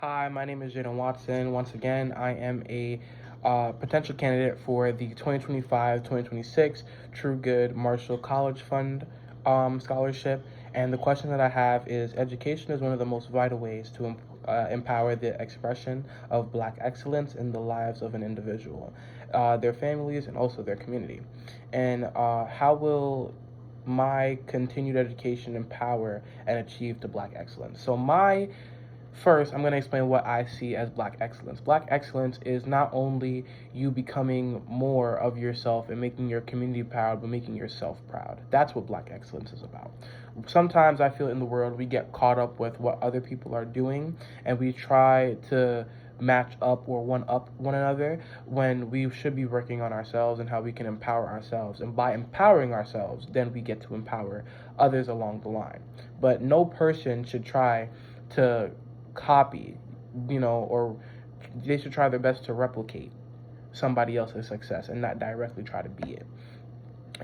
Hi, my name is Jaden Watson. Once again, I am a potential candidate for the 2025-2026 True Good Marshall College Fund scholarship. And the question that I have is, education is one of the most vital ways to empower the expression of Black excellence in the lives of an individual, their families, and also their community. And how will my continued education empower and achieve the Black excellence? First, I'm going to explain what I see as Black excellence. Black excellence is not only you becoming more of yourself and making your community proud, but making yourself proud. That's what Black excellence is about. Sometimes I feel in the world we get caught up with what other people are doing and we try to match up or one up one another when we should be working on ourselves and how we can empower ourselves. And by empowering ourselves, then we get to empower others along the line. But no person should try to copy, or they should try their best to replicate somebody else's success and not directly try to be it.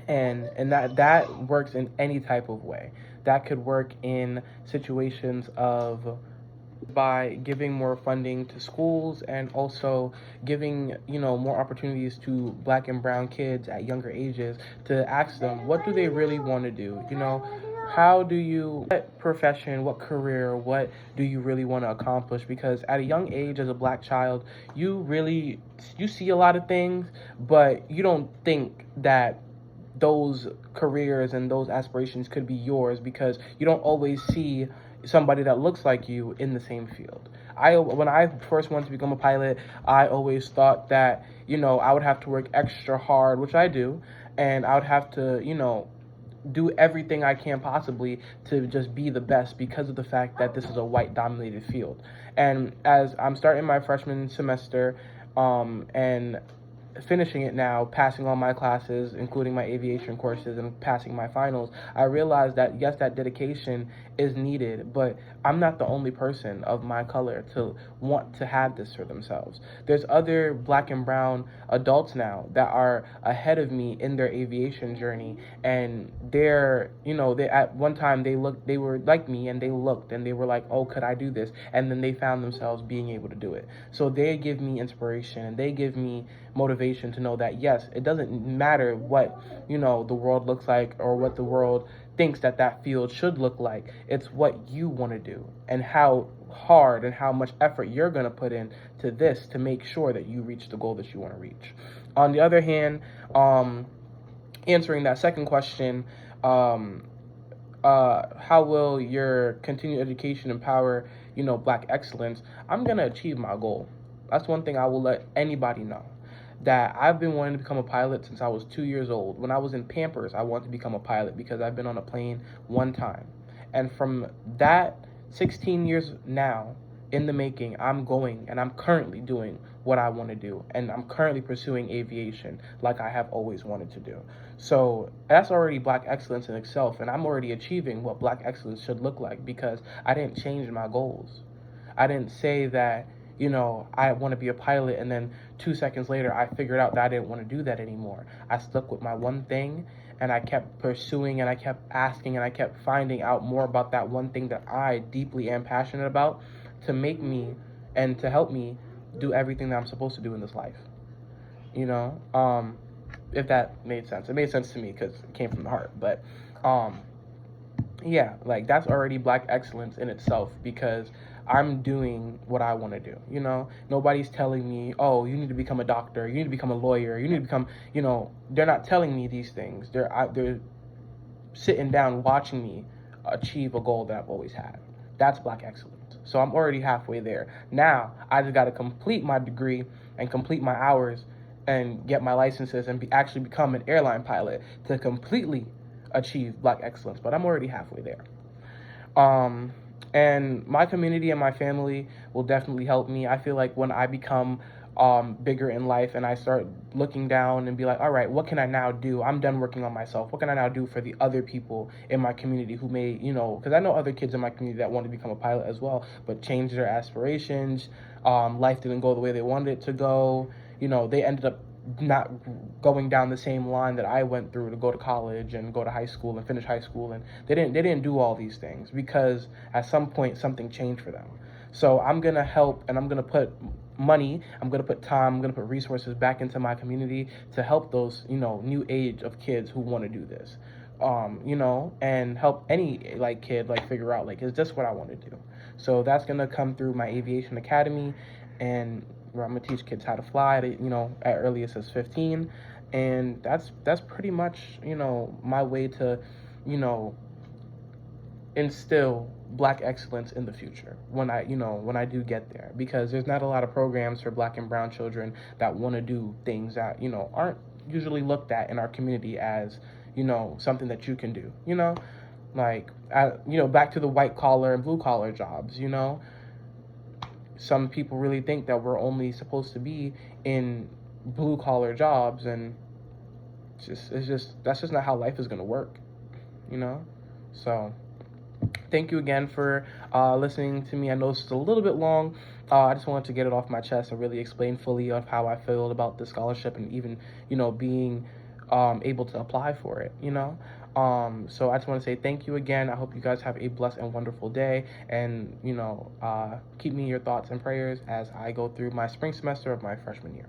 And that works in any type of way. That could work in situations of by giving more funding to schools and also giving more opportunities to Black and brown kids at younger ages to ask them what do they really want to do. How do you, what profession, what career, what do you really want to accomplish? Because at a young age as a Black child, you see a lot of things, but you don't think that those careers and those aspirations could be yours because you don't always see somebody that looks like you in the same field. When I first wanted to become a pilot, I always thought that I would have to work extra hard, which I do, and I would have to do everything I can possibly to just be the best because of the fact that this is a white dominated field. And as I'm starting my freshman semester, and finishing it now, passing all my classes, including my aviation courses, and passing my finals, I realized that yes, that dedication is needed, but I'm not the only person of my color to want to have this for themselves. There's other Black and brown adults now that are ahead of me in their aviation journey, and they at one time they were like me, and they looked and they were like, oh, could I do this? And then they found themselves being able to do it. So they give me inspiration and they give me motivation to know that yes, it doesn't matter what the world looks like or what the world thinks that field should look like. It's what you want to do and how hard and how much effort you're going to put in to this to make sure that you reach the goal that you want to reach. On the other hand, answering that second question, how will your continued education empower Black excellence? I'm going to achieve my goal. That's one thing I will let anybody know, that I've been wanting to become a pilot since I was 2 years old. When I was in Pampers, I wanted to become a pilot because I've been on a plane one time. And from that 16 years now in the making, I'm going and I'm currently doing what I want to do. And I'm currently pursuing aviation like I have always wanted to do. So that's already Black excellence in itself. And I'm already achieving what Black excellence should look like because I didn't change my goals. I didn't say that I want to be a pilot, and then 2 seconds later, I figured out that I didn't want to do that anymore. I stuck with my one thing, and I kept pursuing, and I kept asking, and I kept finding out more about that one thing that I deeply am passionate about to make me and to help me do everything that I'm supposed to do in this life. If that made sense. It made sense to me because it came from the heart. But, yeah, like that's already Black excellence in itself because I'm doing what I want to do. Nobody's telling me, oh, you need to become a doctor, you need to become a lawyer, you need to become, they're not telling me these things. They're sitting down watching me achieve a goal that I've always had. That's Black excellence. So I'm already halfway there. Now I just got to complete my degree and complete my hours and get my licenses and actually become an airline pilot to completely achieve Black excellence. But I'm already halfway there. And my community and my family will definitely help me. I feel like when I become bigger in life and I start looking down and be like, all right, what can I now do? I'm done working on myself. What can I now do for the other people in my community who may, because I know other kids in my community that want to become a pilot as well, but changed their aspirations. Life didn't go the way they wanted it to go. They ended up not going down the same line that I went through to go to college and go to high school and finish high school, and they didn't do all these things because at some point something changed for them. So I'm gonna help, and I'm gonna put money, I'm gonna put time, I'm gonna put resources back into my community to help those, new age of kids who want to do this. And help any like kid like figure out like, is this what I want to do? So that's gonna come through my aviation academy, and where I'm gonna teach kids how to fly at, at earliest as 15. And that's pretty much, my way to, you know instill black excellence in the future when I do get there, because there's not a lot of programs for black and brown children that want to do things that aren't usually looked at in our community as something that you can do, like back to the white collar and blue collar jobs. Some people really think that we're only supposed to be in blue collar jobs, and that's just not how life is going to work, so thank you again for listening to me. I know it's a little bit long. I just wanted to get it off my chest and really explain fully of how I feel about the scholarship, and even, being able to apply for it, So I just want to say thank you again. I hope you guys have a blessed and wonderful day. And, keep me in your thoughts and prayers as I go through my spring semester of my freshman year.